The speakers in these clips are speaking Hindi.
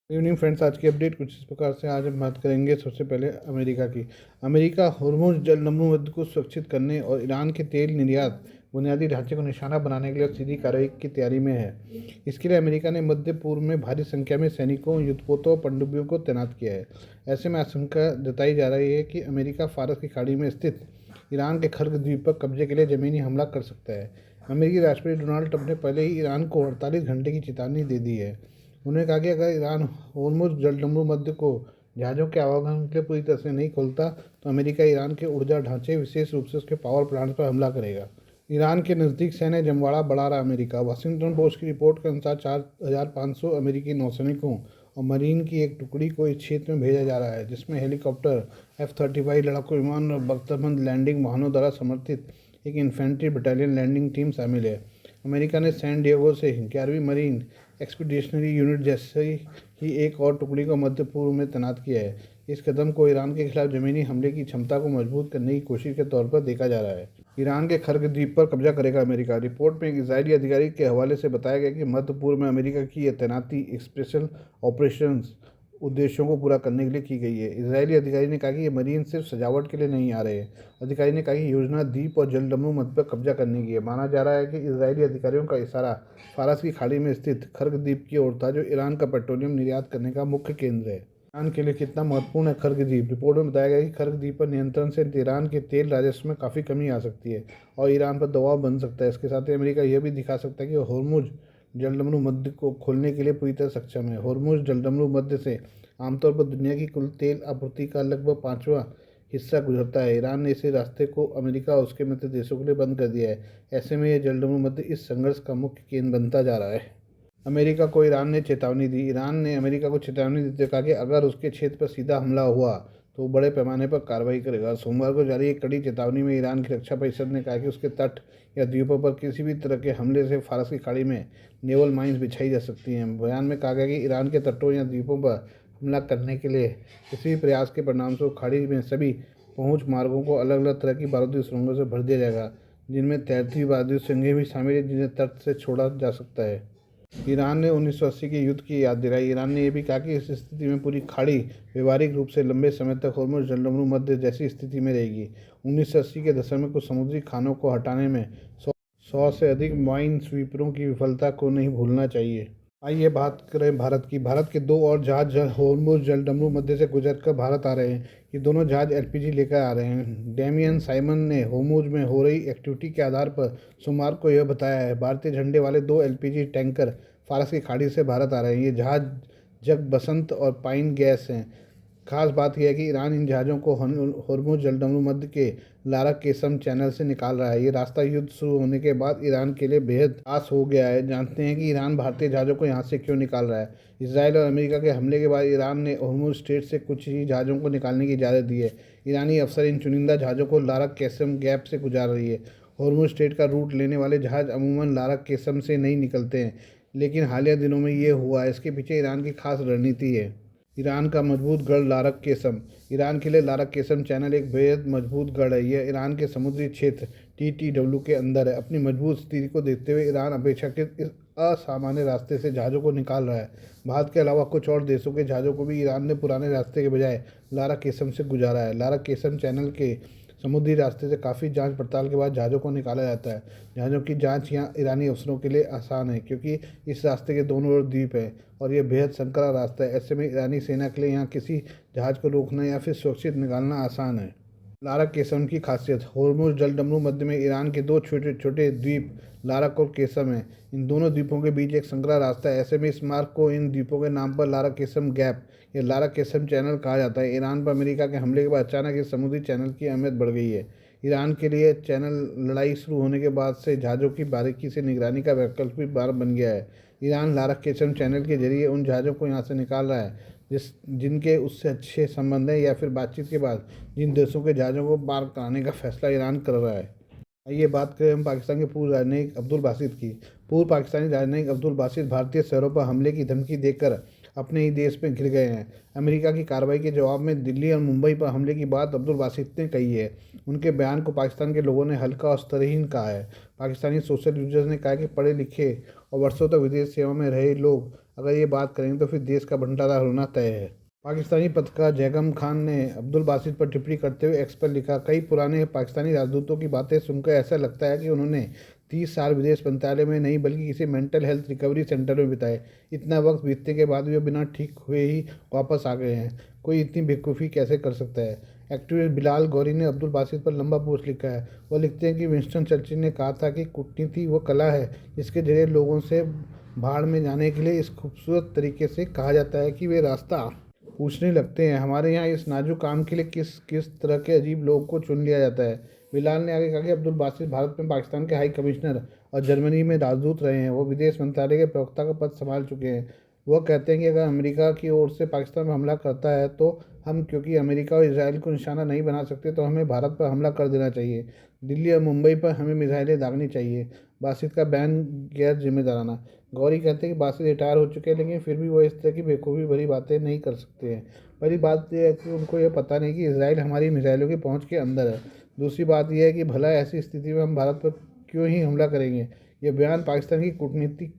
इवनिंग फ्रेंड्स, आज की अपडेट कुछ इस प्रकार से। आज हम बात करेंगे सबसे पहले अमेरिका की। अमेरिका होर्मुज जल नमूमध्य को सुरक्षित करने और ईरान के तेल निर्यात बुनियादी ढांचे को निशाना बनाने के लिए सीधी कार्रवाई की तैयारी में है। इसके लिए अमेरिका ने मध्य पूर्व में भारी संख्या में सैनिकों, युद्धपोतों और पनडुब्बियों को तैनात किया है। ऐसे में आशंका जताई जा रही है कि अमेरिका फारस की खाड़ी में स्थित ईरान के खर्ग द्वीप पर कब्जे के लिए जमीनी हमला कर सकता है। अमेरिकी राष्ट्रपति डोनाल्ड ट्रंप ने पहले ही ईरान को 48 घंटे की चेतावनी दे दी है। उन्होंने कहा कि अगर ईरान होर्मुज जलडमरू मध्य को जहाज़ों के आवागमन के लिए पूरी तरह से नहीं खोलता तो अमेरिका ईरान के ऊर्जा ढांचे, विशेष रूप से उसके पावर प्लांट पर हमला करेगा। ईरान के नज़दीक सैन्य जमवाड़ा बढ़ा रहा अमेरिका। वाशिंगटन पोस्ट की रिपोर्ट के अनुसार 4,500 अमेरिकी नौसैनिकों और मरीन की एक टुकड़ी को इस क्षेत्र में भेजा जा रहा है, जिसमें हेलीकॉप्टर, F-35 लड़ाकू विमान और बख्तरबंद लैंडिंग वाहनों द्वारा समर्थित एक इन्फेंट्री बटालियन लैंडिंग टीम शामिल है। अमेरिका ने सैन डिएगो से 11वीं मरीन एक्सपीडिशनरी यूनिट जैसे ही एक और टुकड़ी को मध्य पूर्व में तैनात किया है। इस कदम को ईरान के खिलाफ जमीनी हमले की क्षमता को मजबूत करने की कोशिश के तौर पर देखा जा रहा है। ईरान के खर्ग द्वीप पर कब्जा करेगा अमेरिका। रिपोर्ट में एक इजरायली अधिकारी के हवाले से बताया गया कि मध्य पूर्व में अमेरिका की यह तैनाती स्पेशल ऑपरेशंस उद्देश्यों को पूरा करने के लिए की गई है। इजरायली अधिकारी ने कहा कि ये मरीन सिर्फ सजावट के लिए नहीं आ रहे हैं। अधिकारी ने कहा कि योजना द्वीप और जलडमरू मध्य पर कब्जा करने की है। माना जा रहा है कि इजरायली अधिकारियों का इशारा फारस की खाड़ी में स्थित खर्ग द्वीप की ओर था, जो ईरान का पेट्रोलियम निर्यात करने का मुख्य केंद्र है। ईरान के लिए कितना महत्वपूर्ण है खर्ग द्वीप? रिपोर्ट में बताया गया कि खर्ग द्वीप पर नियंत्रण से ईरान के तेल राजस्व में काफ़ी कमी आ सकती है और ईरान पर दबाव बन सकता है। इसके साथ ही अमेरिका यह भी दिखा सकता है कि होर्मुज जलडमरू मध्य को खोलने के लिए पूरी तरह सक्षम है। होर्मुज जलडमरू मध्य से आमतौर पर दुनिया की कुल तेल आपूर्ति का लगभग 5वां हिस्सा गुजरता है। ईरान ने इसे रास्ते को अमेरिका और उसके मित्र देशों के लिए बंद कर दिया है। ऐसे में यह जलडमरू मध्य इस संघर्ष का मुख्य केंद्र बनता जा रहा है। अमेरिका को ईरान ने चेतावनी दी। ईरान ने अमेरिका को चेतावनी देते हुए कहा कि अगर उसके क्षेत्र पर सीधा हमला हुआ तो वो बड़े पैमाने पर कार्रवाई करेगा। सोमवार को जारी एक कड़ी चेतावनी में ईरान की रक्षा परिषद ने कहा कि उसके तट या द्वीपों पर किसी भी तरह के हमले से फारस की खाड़ी में नेवल माइंस बिछाई जा सकती हैं। बयान में कहा गया कि ईरान के तटों या द्वीपों पर हमला करने के लिए किसी भी प्रयास के परिणामस्वरूप खाड़ी में सभी पहुंच मार्गों को अलग अलग तरह की बारूदी सुरंगों से भर दिया जाएगा, जिनमें तैरती हुई बारूदी सुरंगें भी शामिल हैं, जिन्हें तट से छोड़ा जा सकता है। ईरान ने 1980 के युद्ध की याद दिलाई। ईरान ने यह भी कहा कि इस स्थिति में पूरी खाड़ी व्यवहारिक रूप से लंबे समय तक होर्मुज जलडमरू मध्य जैसी स्थिति में रहेगी। 1980 के दशक में कुछ समुद्री खानों को हटाने में 100 से अधिक माइन स्वीपरों की विफलता को नहीं भूलना चाहिए। आइए बात करें भारत की। भारत के दो और जहाज होर्मुज जलडमरू मध्य से गुजरकर भारत आ रहे हैं। ये दोनों जहाज एलपीजी लेकर आ रहे हैं। डेमियन साइमन ने होर्मुज में हो रही एक्टिविटी के आधार पर सोमवार को यह बताया है। भारतीय झंडे वाले दो एलपीजी टैंकर फारस की खाड़ी से भारत आ रहे हैं। ये जहाज जग बसंत और पाइन गैस हैं। खास बात यह है कि ईरान इन जहाज़ों को होर्मुज जलडमरू मध्य के लारा केसम चैनल से निकाल रहा है। ये रास्ता युद्ध शुरू होने के बाद ईरान के लिए बेहद खास हो गया है। जानते हैं कि ईरान भारतीय जहाज़ों को यहाँ से क्यों निकाल रहा है। इसराइल और अमेरिका के हमले के बाद ईरान ने होर्मुज स्ट्रेट से कुछ ही जहाज़ों को निकालने की इजाज़त दी है। ईरानी अफसर इन चुनिंदा जहाज़ों को लारा केसम गैप से गुजार रही है। होर्मुज स्ट्रेट का रूट लेने वाले जहाज़ अमूमन लारा केसम से नहीं निकलते हैं, लेकिन हालिया दिनों में ये हुआ है। इसके पीछे ईरान की खास रणनीति है। ईरान का मजबूत गढ़ लारक केसम। ईरान के लिए लारक केसम चैनल एक बेहद मजबूत गढ़ है। यह ईरान के समुद्री क्षेत्र TTW के अंदर है। अपनी मजबूत स्थिति को देखते हुए ईरान अपेक्षाकृत इस असामान्य रास्ते से जहाज़ों को निकाल रहा है। भारत के अलावा कुछ और देशों के जहाज़ों को भी ईरान ने पुराने रास्ते के बजाय लारा केसम से गुजारा है। लारा केसम चैनल के समुद्री रास्ते से काफ़ी जांच पड़ताल के बाद जहाज़ों को निकाला जाता है। जहाज़ों की जांच यहाँ ईरानी अफसरों के लिए आसान है, क्योंकि इस रास्ते के दोनों ओर द्वीप है और यह बेहद संकरा रास्ता है। ऐसे में ईरानी सेना के लिए यहाँ किसी जहाज़ को रोकना या फिर सुरक्षित निकालना आसान है। लारा केसम की खासियत। होर्मुज जलडमरू मध्य में ईरान के दो छोटे छोटे द्वीप लारक और केसम हैं। इन दोनों द्वीपों के बीच एक संकरा रास्ता है। ऐसे में इस मार्ग को इन द्वीपों के नाम पर लारा केसम गैप या लारा केसम चैनल कहा जाता है। ईरान पर अमेरिका के हमले के बाद अचानक इस समुद्री चैनल की अहमियत बढ़ गई है। ईरान के लिए चैनल लड़ाई शुरू होने के बाद से जहाज़ों की बारीकी से निगरानी का वैकल्पिक मार्ग बन गया है। ईरान लारा केसम चैनल के जरिए उन जहाज़ों को यहाँ से निकाल रहा है जिनके उससे अच्छे संबंध हैं, या फिर बातचीत के बाद जिन देशों के जहाज़ों को पार कराने का फैसला ईरान कर रहा है। आइए बात करें हम पाकिस्तान के पूर्व राजनयिक अब्दुल बासित की। पूर्व पाकिस्तानी राजनयिक अब्दुल बासित भारतीय शहरों पर हमले की धमकी देकर अपने ही देश में घिर गए हैं। अमेरिका की कार्रवाई के जवाब में दिल्ली और मुंबई पर हमले की बात अब्दुल बासित ने कही है। उनके बयान को पाकिस्तान के लोगों ने हल्का और स्तरहीन कहा है। पाकिस्तानी सोशल यूजर्स ने कहा कि पढ़े लिखे और वर्षों तक विदेश सेवा में रहे लोग अगर ये बात करेंगे तो फिर देश का बंटवारा होना तय है। पाकिस्तानी पत्रकार जैगम खान ने अब्दुल बासित पर टिप्पणी करते हुए एक्स पर लिखा, कई पुराने पाकिस्तानी राजदूतों की बातें सुनकर ऐसा लगता है कि उन्होंने 30 साल विदेश मंत्रालय में नहीं बल्कि किसी मेंटल हेल्थ रिकवरी सेंटर में बिताए। इतना वक्त बीतने के बाद भी वो बिना ठीक हुए ही वापस आ गए हैं। कोई इतनी बेवकूफ़ी कैसे कर सकता है। एक्टिविस्ट बिलाल गौरी ने अब्दुल बासित पर लंबा पोस्ट लिखा है। वो लिखते हैं कि विंस्टन चर्चिल ने कहा था कि कूटनीति वो कला है जिसके जरिए लोगों से भाड़ में जाने के लिए इस खूबसूरत तरीके से कहा जाता है कि वे रास्ता पूछने लगते हैं। हमारे यहाँ इस नाजुक काम के लिए किस किस तरह के अजीब लोगों को चुन लिया जाता है। बिलाल ने आगे कहा कि अब्दुल बासित भारत में पाकिस्तान के हाई कमिश्नर और जर्मनी में राजदूत रहे हैं। वो विदेश मंत्रालय के प्रवक्ता का पद संभाल चुके हैं। वह कहते हैं कि अगर अमेरिका की ओर से पाकिस्तान पर हमला करता है तो हम, क्योंकि अमेरिका और इसराइल को निशाना नहीं बना सकते, तो हमें भारत पर हमला कर देना चाहिए। दिल्ली और मुंबई पर हमें मिसाइलें दागनी चाहिए। बासित का बयान गैर जिम्मेदाराना। गौरी कहते हैं कि बासित रिटायर हो चुके हैं, लेकिन फिर भी वो इस तरह की बेवकूफ़ी भरी बातें नहीं कर सकते हैं। पहली बात यह है कि उनको ये पता नहीं कि इसराइल हमारी मिसाइलों की पहुंच के अंदर है। दूसरी बात यह है कि भला ऐसी स्थिति में हम भारत पर क्यों ही हमला करेंगे। यह बयान पाकिस्तान की कूटनीतिक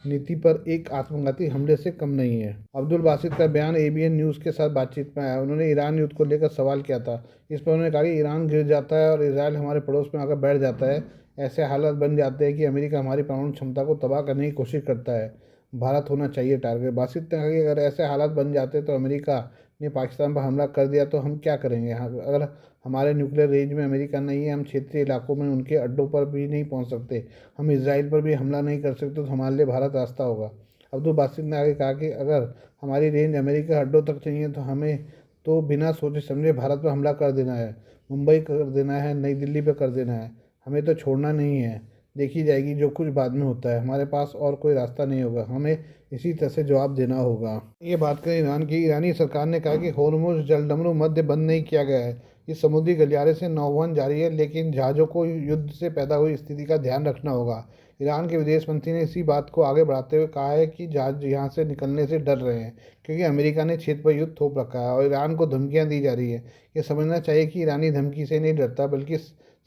नीति पर एक आत्मघाती हमले से कम नहीं है। अब्दुल बासित का बयान एबीएन न्यूज़ के साथ बातचीत में आया। उन्होंने ईरान युद्ध को लेकर सवाल किया था। इस पर उन्होंने कहा कि ईरान गिर जाता है और इसराइल हमारे पड़ोस में आकर बैठ जाता है, ऐसे हालात बन जाते हैं कि अमेरिका हमारी परमाणु क्षमता को तबाह करने की कोशिश करता है। भारत होना चाहिए टारगेट। बासित ने कहा कि अगर ऐसे हालात बन जाते तो अमेरिका ने पाकिस्तान पर हमला कर दिया तो हम क्या करेंगे। अगर हमारे न्यूक्लियर रेंज में अमेरिका नहीं है, हम क्षेत्रीय इलाकों में उनके अड्डों पर भी नहीं पहुंच सकते, हम इसराइल पर भी हमला नहीं कर सकते, तो हमारे लिए भारत रास्ता होगा। अब्दुल बासित ने आगे कहा कि अगर हमारी रेंज अमेरिका अड्डों तक चाहिए तो हमें तो बिना सोचे समझे भारत पर हमला कर देना है, मुंबई कर देना है, नई दिल्ली पर कर देना है। हमें तो छोड़ना नहीं है। देखी जाएगी जो कुछ बाद में होता है। हमारे पास और कोई रास्ता नहीं होगा, हमें इसी तरह से जवाब देना होगा। ये बात करें ईरान की। ईरानी सरकार ने कहा कि होर्मुज जलडमरू मध्य बंद नहीं किया गया है। इस समुद्री गलियारे से नौवहन जारी है, लेकिन जहाज़ों को युद्ध से पैदा हुई स्थिति का ध्यान रखना होगा। ईरान के विदेश मंत्री ने इसी बात को आगे बढ़ाते हुए कहा है कि जहाज यहाँ से निकलने से डर रहे हैं क्योंकि अमेरिका ने क्षेत्र पर युद्ध थोप रखा है और ईरान को धमकियां दी जा रही है। ये समझना चाहिए कि ईरानी धमकी से नहीं डरता, बल्कि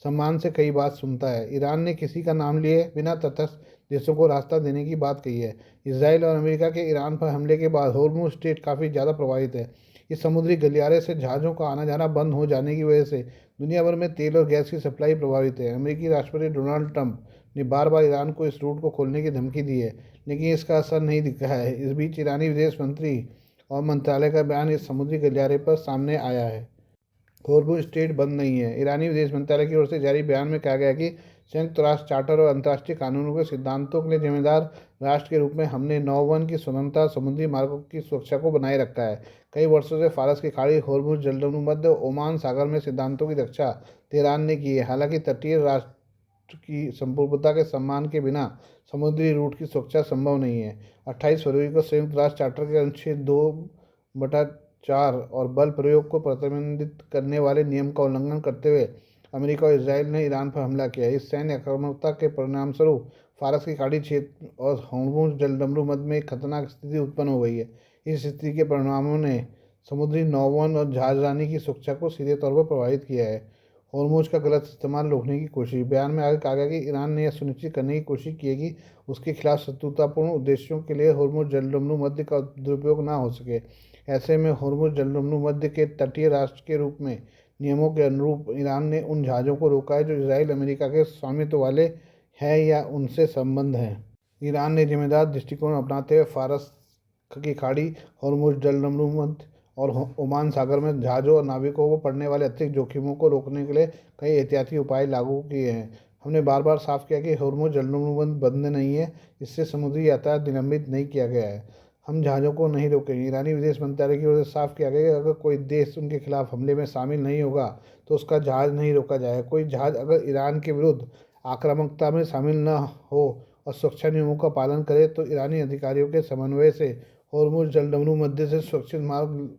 सम्मान से कई बात सुनता है। ईरान ने किसी का नाम लिए बिना तटस्थ देशों को रास्ता देने की बात कही है। इसराइल और अमेरिका के ईरान पर हमले के बाद होर्मुज स्ट्रेट काफ़ी ज़्यादा प्रभावित है। इस समुद्री गलियारे से जहाज़ों का आना जाना बंद हो जाने की वजह से दुनिया भर में तेल और गैस की सप्लाई प्रभावित है। अमेरिकी राष्ट्रपति डोनाल्ड ट्रंप ने बार बार ईरान को इस रूट को खोलने की धमकी दी है, लेकिन इसका असर नहीं दिखा है। इस बीच ईरानी विदेश मंत्री और मंत्रालय का बयान इस समुद्री गलियारे पर सामने आया है। होर्मुज स्ट्रेट बंद नहीं है। ईरानी विदेश मंत्रालय की ओर से जारी बयान में कहा गया कि संयुक्त राष्ट्र चार्टर और अंतर्राष्ट्रीय कानूनों के सिद्धांतों के लिए जिम्मेदार राष्ट्र के रूप में हमने नौवन की स्वतंत्रता और समुद्री मार्गों की सुरक्षा को बनाए रखा है। कई वर्षों से फारस की खाड़ी, होर्मुज जलडमरू मध्य, ओमान सागर में सिद्धांतों की रक्षा तेहरान ने की है। हालांकि तटीय राष्ट्र की संप्रभुता के सम्मान के बिना समुद्री रूट की सुरक्षा संभव नहीं है। 28 फरवरी को संयुक्त राष्ट्र चार्टर के अनुच्छेद 2/4 और बल प्रयोग को प्रतिबंधित करने वाले नियम का उल्लंघन करते हुए अमेरिका और इसराइल ने ईरान पर हमला किया। इस सैन्य आक्रामकता के परिणामस्वरूप फारस की खाड़ी क्षेत्र और होर्मुज जलडमरू मध्य में एक खतरनाक स्थिति उत्पन्न हो गई है। इस स्थिति के परिणामों ने समुद्री नौवहन और जहाजरानी की सुरक्षा को सीधे तौर पर प्रभावित किया है। होर्मुज का गलत इस्तेमाल रोकने की कोशिश। बयान में आगे कहा गया कि ईरान ने यह सुनिश्चित करने की कोशिश की है कि उसके खिलाफ शत्रुतापूर्ण उद्देश्यों के लिए होर्मुज जलडमरू मध्य का दुरुपयोग न हो सके। ऐसे में होर्मुज जलडमरू मध्य के तटीय राष्ट्र के रूप में नियमों के अनुरूप ईरान ने उन जहाज़ों को रोका है जो इसराइल अमेरिका के स्वामित्व वाले हैं या उनसे संबंध हैं। ईरान ने जिम्मेदार दृष्टिकोण अपनाते हुए फारस की खाड़ी, होर्मुज जलडमरू मध्य और ओमान सागर में जहाज़ों और नाविकों को पड़ने वाले अतिरिक्त जोखिमों को रोकने के लिए कई एहतियाती उपाय लागू किए हैं। हमने बार बार साफ किया कि होर्मुज जलडमरू मध्य बंद नहीं है, इससे समुद्री यातायात निलंबित नहीं किया गया है। हम जहाज़ों को नहीं रोकेंगे। ईरानी विदेश मंत्रालय की ओर से साफ किया गया कि अगर कोई देश उनके खिलाफ हमले में शामिल नहीं होगा तो उसका जहाज़ नहीं रोका जाएगा। कोई जहाज़ अगर ईरान के विरुद्ध आक्रामकता में शामिल न हो और सुरक्षा नियमों का पालन करे तो ईरानी अधिकारियों के समन्वय से होर्मुज जलडमरू मध्य से सुरक्षित मार्ग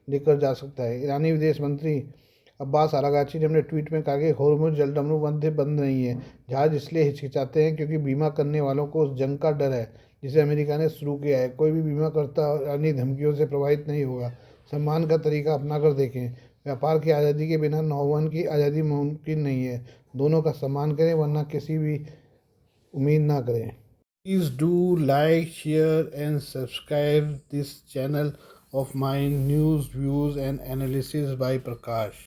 लेकर जा सकता है। ईरानी विदेश मंत्री अब्बास अरागाची ने अपने ट्वीट में कहा कि होर्मुज जलडमरू मध्य बंद नहीं है। जहाज इसलिए हिचकिचाते हैं क्योंकि बीमा करने वालों को उस जंग का डर है जिसे अमेरिका ने शुरू किया है। कोई भी बीमा करता ईरानी धमकियों से प्रभावित नहीं होगा। सम्मान का तरीका अपना कर देखें। व्यापार की आज़ादी के बिना नौवहन की आज़ादी मुमकिन नहीं है। दोनों का सम्मान करें, वरना किसी भी उम्मीद ना करें। Please do like, share, and subscribe this channel of mine, news, views, and analysis by Prakash.